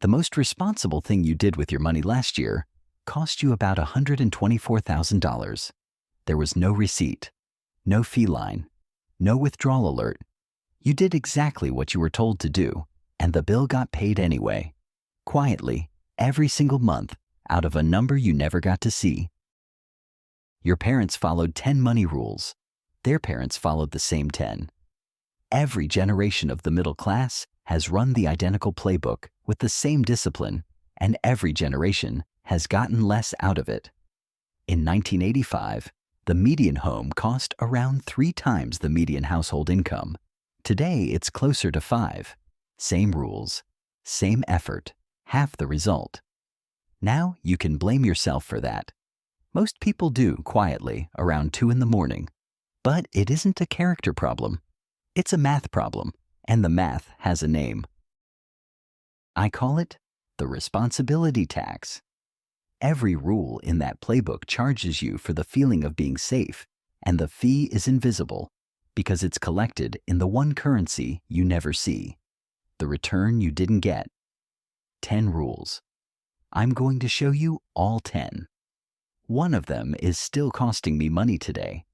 The most responsible thing you did with your money last year cost you about $124,000. There was no receipt, no fee line, no withdrawal alert. You did exactly what you were told to do, and the bill got paid anyway, quietly, every single month, out of a number you never got to see. Your parents followed 10 money rules. Their parents followed the same 10. Every generation of the middle class has run the identical playbook with the same discipline, and every generation has gotten less out of it. In 1985, the median home cost around 3 times the median household income. Today, it's closer to 5. Same rules, same effort, half the result. Now you can blame yourself for that. Most people do quietly around 2 in the morning. But it isn't a character problem. It's a math problem, and the math has a name. I call it the responsibility tax. Every rule in that playbook charges you for the feeling of being safe, and the fee is invisible because it's collected in the one currency you never see, the return you didn't get. 10 rules. I'm going to show you all 10. One of them is still costing me money today.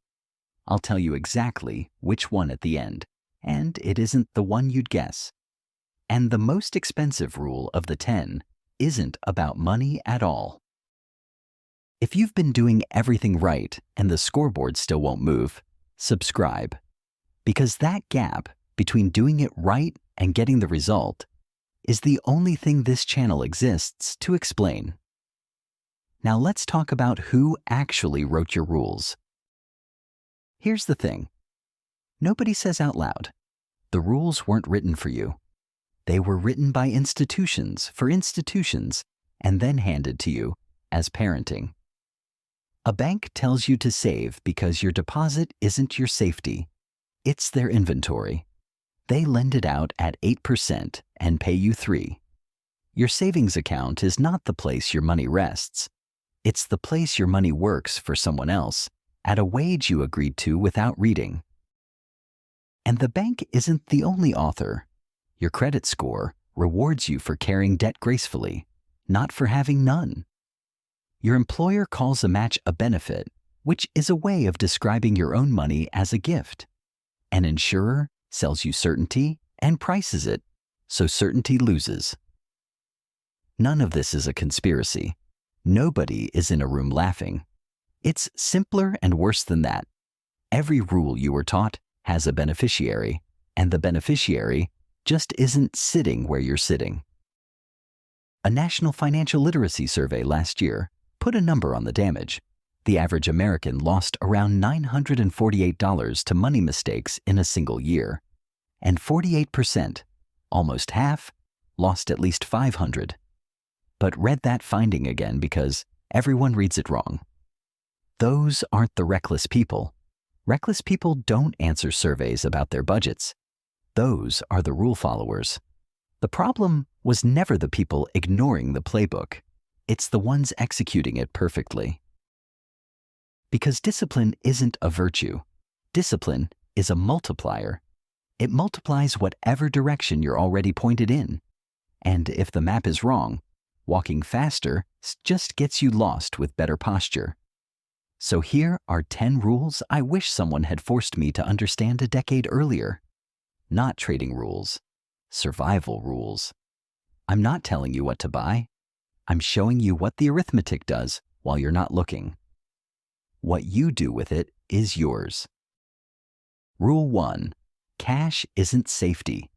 I'll tell you exactly which one at the end, and it isn't the one you'd guess. And the most expensive rule of the 10 isn't about money at all. If you've been doing everything right and the scoreboard still won't move, subscribe. Because that gap between doing it right and getting the result is the only thing this channel exists to explain. Now let's talk about who actually wrote your rules. Here's the thing. Nobody says out loud, the rules weren't written for you. They were written by institutions for institutions and then handed to you as parenting. A bank tells you to save because your deposit isn't your safety. It's their inventory. They lend it out at 8% and pay you 3%. Your savings account is not the place your money rests. It's the place your money works for someone else at a wage you agreed to without reading. And the bank isn't the only author. Your credit score rewards you for carrying debt gracefully, not for having none. Your employer calls a match a benefit, which is a way of describing your own money as a gift. An insurer sells you certainty and prices it, so certainty loses. None of this is a conspiracy. Nobody is in a room laughing. It's simpler and worse than that. Every rule you were taught has a beneficiary, and the beneficiary just isn't sitting where you're sitting. A National Financial Literacy Survey last year put a number on the damage. The average American lost around $948 to money mistakes in a single year, and 48%, almost half, lost at least $500. But read that finding again because everyone reads it wrong. Those aren't the reckless people. Reckless people don't answer surveys about their budgets. Those are the rule followers. The problem was never the people ignoring the playbook. It's the ones executing it perfectly. Because discipline isn't a virtue. Discipline is a multiplier. It multiplies whatever direction you're already pointed in. And if the map is wrong, walking faster just gets you lost with better posture. So here are 10 rules I wish someone had forced me to understand a decade earlier. Not trading rules, survival rules. I'm not telling you what to buy. I'm showing you what the arithmetic does while you're not looking. What you do with it is yours. Rule 1. Cash isn't safety.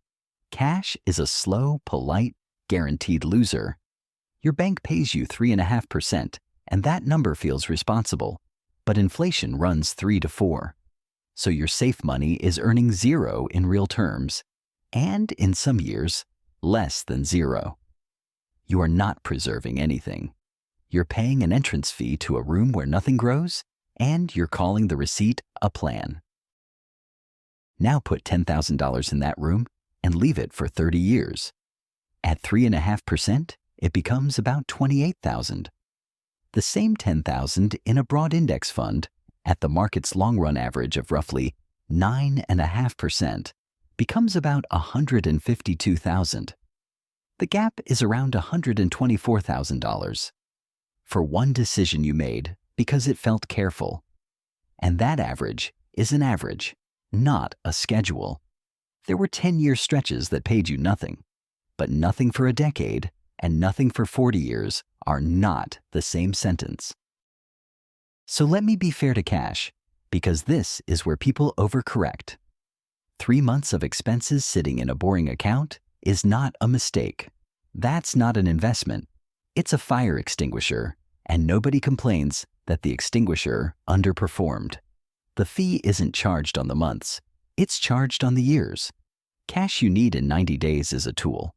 Cash is a slow, polite, guaranteed loser. Your bank pays you 3.5%, and that number feels responsible. But inflation runs 3 to 4. So your safe money is earning 0 in real terms, and in some years, less than 0. You are not preserving anything. You're paying an entrance fee to a room where nothing grows, and you're calling the receipt a plan. Now put $10,000 in that room and leave it for 30 years. At 3.5%, it becomes about $28,000. The same $10,000 in a broad index fund at the market's long-run average of roughly 9.5% becomes about $152,000. The gap is around $124,000 for one decision you made because it felt careful. And that average is an average, not a schedule. There were 10-year stretches that paid you nothing, but nothing for a decade and nothing for 40 years are not the same sentence. So let me be fair to cash, because this is where people overcorrect. 3 months of expenses sitting in a boring account is not a mistake. That's not an investment. It's a fire extinguisher, and nobody complains that the extinguisher underperformed. The fee isn't charged on the months. It's charged on the years. Cash you need in 90 days is a tool.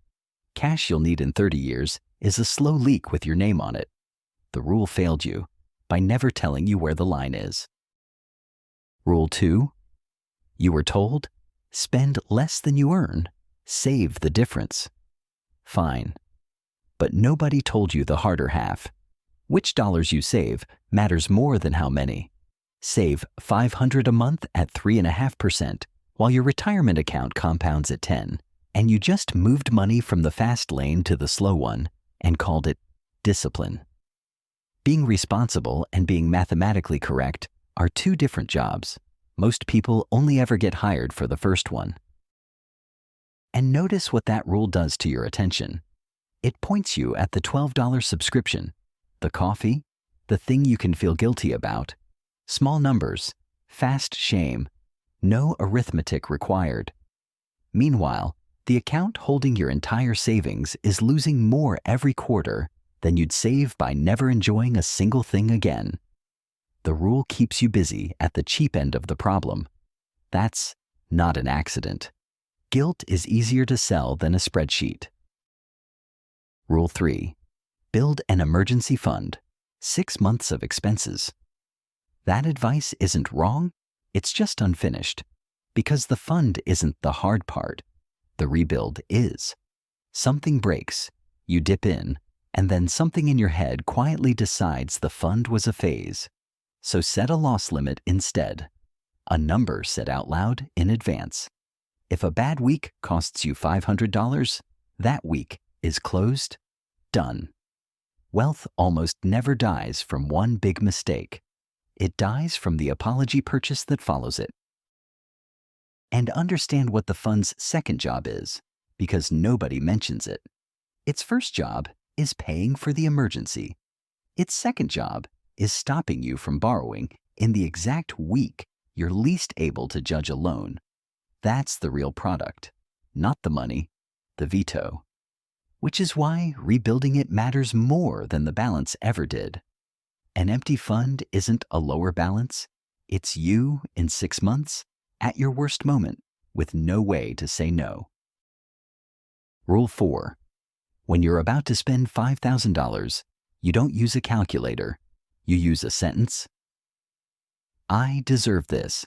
Cash you'll need in 30 years is a slow leak with your name on it. The rule failed you by never telling you where the line is. Rule 2. You were told, spend less than you earn, save the difference. Fine. But nobody told you the harder half. Which dollars you save matters more than how many. Save $500 a month at 3.5%, while your retirement account compounds at 10%, and you just moved money from the fast lane to the slow one and called it discipline. Being responsible and being mathematically correct are two different jobs. Most people only ever get hired for the first one. And notice what that rule does to your attention. It points you at the $12 subscription, the coffee, the thing you can feel guilty about, small numbers, fast shame, no arithmetic required. Meanwhile, the account holding your entire savings is losing more every quarter than you'd save by never enjoying a single thing again. The rule keeps you busy at the cheap end of the problem. That's not an accident. Guilt is easier to sell than a spreadsheet. Rule 3. Build an emergency fund. 6 months of expenses. That advice isn't wrong, it's just unfinished. Because the fund isn't the hard part. The rebuild is. Something breaks, you dip in, and then something in your head quietly decides the fund was a phase. So set a loss limit instead. A number said out loud in advance. If a bad week costs you $500, that week is closed, done. Wealth almost never dies from one big mistake. It dies from the apology purchase that follows it. And understand what the fund's second job is, because nobody mentions it. Its first job is paying for the emergency. Its second job is stopping you from borrowing in the exact week you're least able to judge a loan. That's the real product, not the money, the veto. Which is why rebuilding it matters more than the balance ever did. An empty fund isn't a lower balance. It's you in 6 months, at your worst moment, with no way to say no. Rule 4. When you're about to spend $5,000, you don't use a calculator. You use a sentence. I deserve this.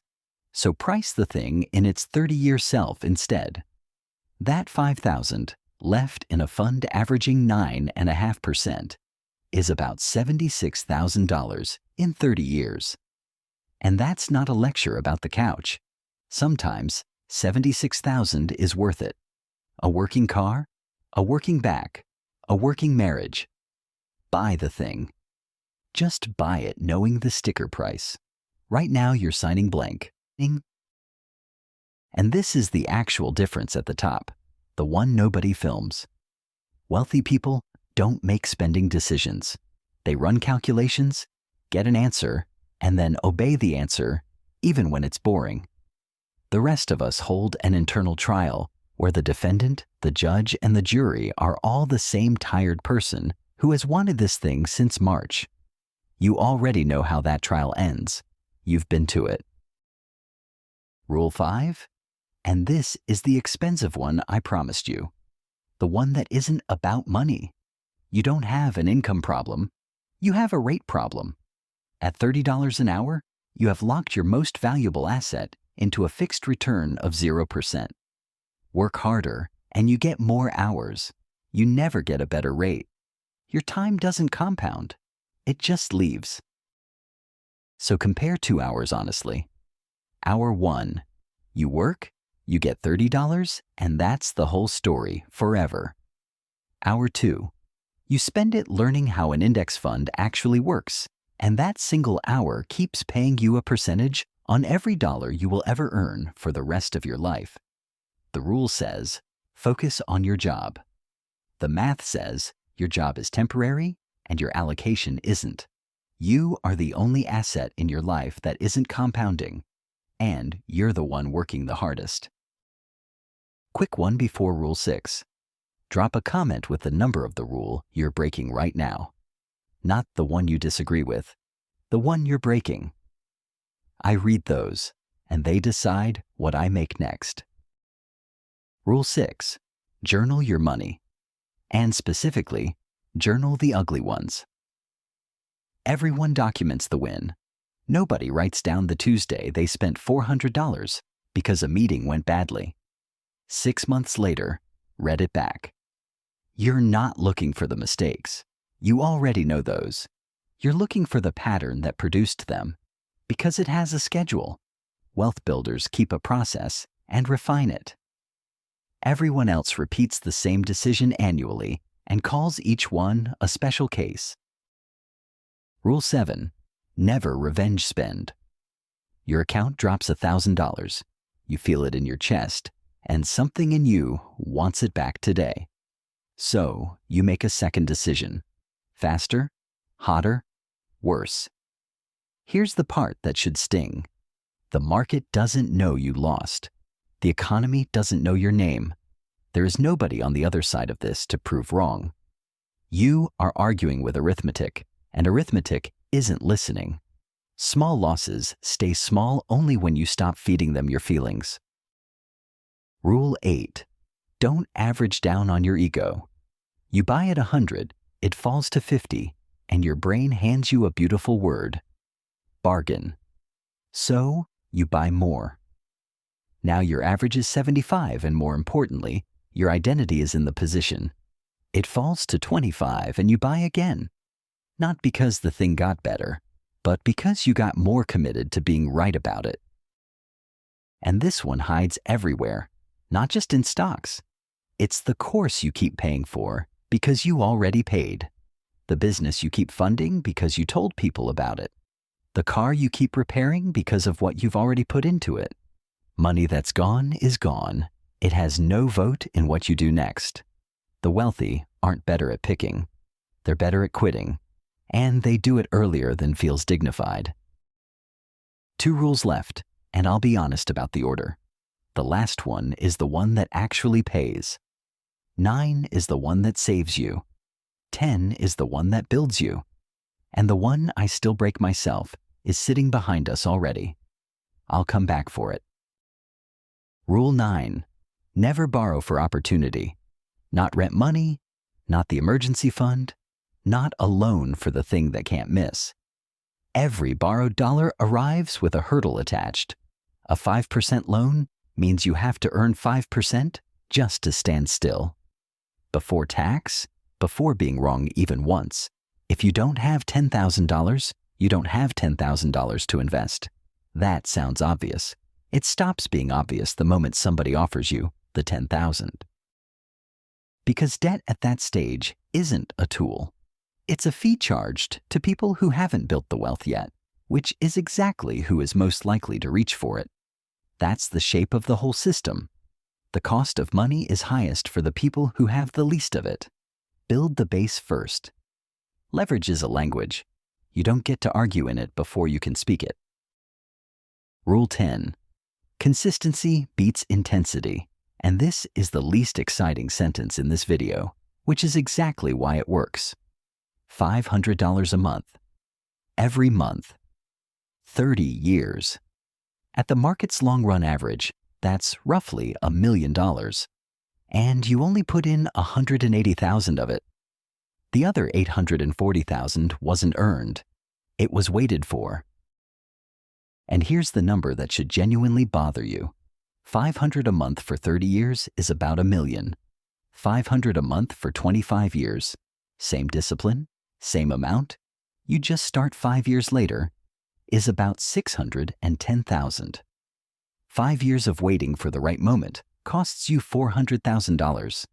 So price the thing in its 30-year self instead. That $5,000 left in a fund averaging 9.5% is about $76,000 in 30 years. And that's not a lecture about the couch. Sometimes $76,000 is worth it. A working car, a working back, a working marriage. Buy the thing. Just buy it knowing the sticker price. Right now you're signing blank. And this is the actual difference at the top, the one nobody films. Wealthy people don't make spending decisions. They run calculations, get an answer, and then obey the answer, even when it's boring. The rest of us hold an internal trial where the defendant, the judge, and the jury are all the same tired person who has wanted this thing since March. You already know how that trial ends. You've been to it. Rule 5. And this is the expensive one I promised you. The one that isn't about money. You don't have an income problem. You have a rate problem. At $30 an hour, you have locked your most valuable asset into a fixed return of 0%. Work harder, and you get more hours. You never get a better rate. Your time doesn't compound. It just leaves. So compare 2 hours honestly. Hour 1, you work, you get $30, and that's the whole story forever. Hour 2. You spend it learning how an index fund actually works, and that single hour keeps paying you a percentage on every dollar you will ever earn for the rest of your life. The rule says, focus on your job. The math says, your job is temporary and your allocation isn't. You are the only asset in your life that isn't compounding, and you're the one working the hardest. Quick one before Rule 6. Drop a comment with the number of the rule you're breaking right now. Not the one you disagree with, the one you're breaking. I read those, and they decide what I make next. Rule 6. Journal your money. And specifically, journal the ugly ones. Everyone documents the win. Nobody writes down the Tuesday they spent $400 because a meeting went badly. 6 months later, read it back. You're not looking for the mistakes. You already know those. You're looking for the pattern that produced them, because it has a schedule. Wealth builders keep a process and refine it. Everyone else repeats the same decision annually and calls each one a special case. Rule 7. Never revenge spend. Your account drops $1,000. You feel it in your chest, and something in you wants it back today. So you make a second decision. Faster, hotter, worse. Here's the part that should sting. The market doesn't know you lost. The economy doesn't know your name. There is nobody on the other side of this to prove wrong. You are arguing with arithmetic, and arithmetic isn't listening. Small losses stay small only when you stop feeding them your feelings. Rule 8. Don't average down on your ego. You buy at 100, it falls to 50, and your brain hands you a beautiful word. Bargain. So, you buy more. Now your average is 75, and more importantly, your identity is in the position. It falls to 25, and you buy again. Not because the thing got better, but because you got more committed to being right about it. And this one hides everywhere, not just in stocks. It's the course you keep paying for because you already paid. The business you keep funding because you told people about it. The car you keep repairing because of what you've already put into it. Money that's gone is gone. It has no vote in what you do next. The wealthy aren't better at picking. They're better at quitting. And they do it earlier than feels dignified. 2 rules left, and I'll be honest about the order. The last one is the one that actually pays. 9 is the one that saves you. 10 is the one that builds you. And the one I still break myself is sitting behind us already. I'll come back for it. Rule 9. Never borrow for opportunity. Not rent money, not the emergency fund, not a loan for the thing that can't miss. Every borrowed dollar arrives with a hurdle attached. A 5% loan means you have to earn 5% just to stand still. Before tax, before being wrong even once, if you don't have $10,000, you don't have $10,000 to invest. That sounds obvious. It stops being obvious the moment somebody offers you the $10,000. Because debt at that stage isn't a tool. It's a fee charged to people who haven't built the wealth yet, which is exactly who is most likely to reach for it. That's the shape of the whole system. The cost of money is highest for the people who have the least of it. Build the base first. Leverage is a language. You don't get to argue in it before you can speak it. Rule 10. Consistency beats intensity. And this is the least exciting sentence in this video, which is exactly why it works. $500 a month. Every month. 30 years. At the market's long-run average, that's roughly $1 million. And you only put in $180,000 of it. The other $840,000 wasn't earned. It was waited for. And here's the number that should genuinely bother you. $500 a month for 30 years is about $1 million. $500 a month for 25 years. Same discipline, same amount. You just start 5 years later, is about $610,000. 5 years of waiting for the right moment costs you $400,000,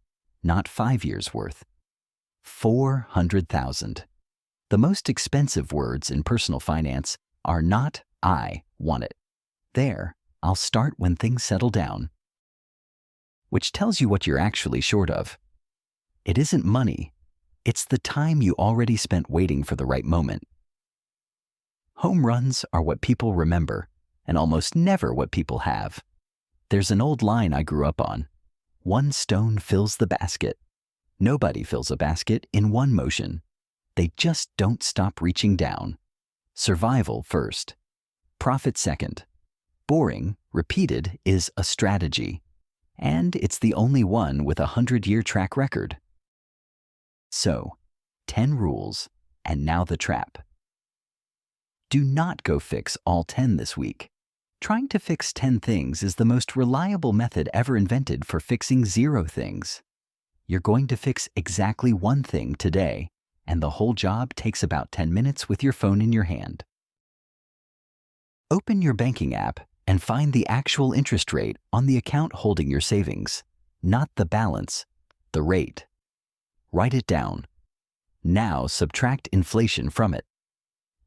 not 5 years worth. $400,000. The most expensive words in personal finance are not "I want it." There, I'll start when things settle down. Which tells you what you're actually short of. It isn't money. It's the time you already spent waiting for the right moment. Home runs are what people remember, and almost never what people have. There's an old line I grew up on. One stone fills the basket. Nobody fills a basket in one motion. They just don't stop reaching down. Survival first. Profit second. Boring, repeated, is a strategy. And it's the only one with a 100-year track record. So, 10 rules, and now the trap. Do not go fix all 10 this week. Trying to fix 10 things is the most reliable method ever invented for fixing 0 things. You're going to fix exactly one thing today, and the whole job takes about 10 minutes with your phone in your hand. Open your banking app and find the actual interest rate on the account holding your savings, not the balance, the rate. Write it down. Now subtract inflation from it.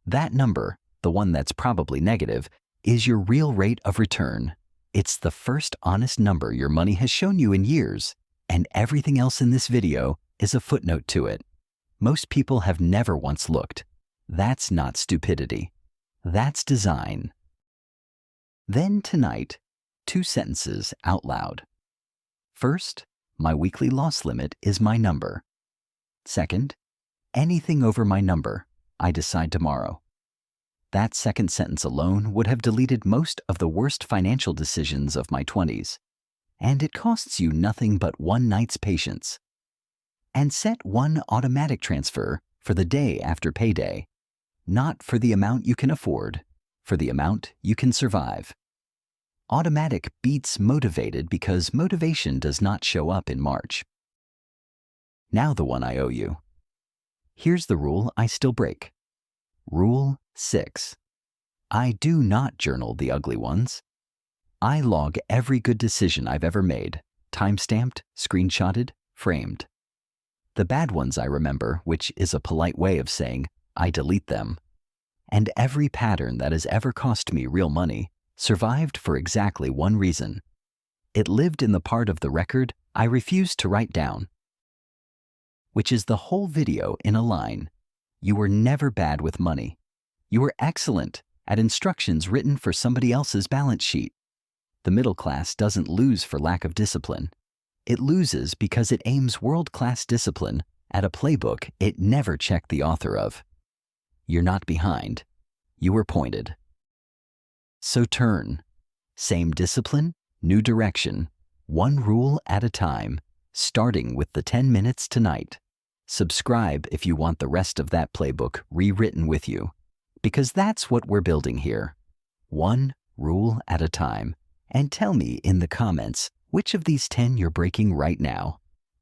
That number, the one that's probably negative, is your real rate of return. It's the first honest number your money has shown you in years, and everything else in this video is a footnote to it. Most people have never once looked. That's not stupidity. That's design. Then tonight, 2 sentences out loud. First, my weekly loss limit is my number. Second, anything over my number, I decide tomorrow. That second sentence alone would have deleted most of the worst financial decisions of my 20s. And it costs you nothing but one night's patience. And set one automatic transfer for the day after payday. Not for the amount you can afford, for the amount you can survive. Automatic beats motivated because motivation does not show up in March. Now the one I owe you. Here's the rule I still break. Rule 6. I do not journal the ugly ones. I log every good decision I've ever made, time-stamped, screenshotted, framed. The bad ones I remember, which is a polite way of saying I delete them. And every pattern that has ever cost me real money survived for exactly one reason. It lived in the part of the record I refused to write down. Which is the whole video in a line. You were never bad with money. You were excellent at instructions written for somebody else's balance sheet. The middle class doesn't lose for lack of discipline. It loses because it aims world-class discipline at a playbook it never checked the author of. You're not behind. You were pointed. So turn. Same discipline, new direction, one rule at a time, starting with the 10 minutes tonight. Subscribe if you want the rest of that playbook rewritten with you, because that's what we're building here. One rule at a time. And tell me in the comments which of these 10 you're breaking right now.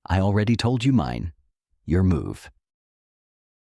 I already told you mine. Your move.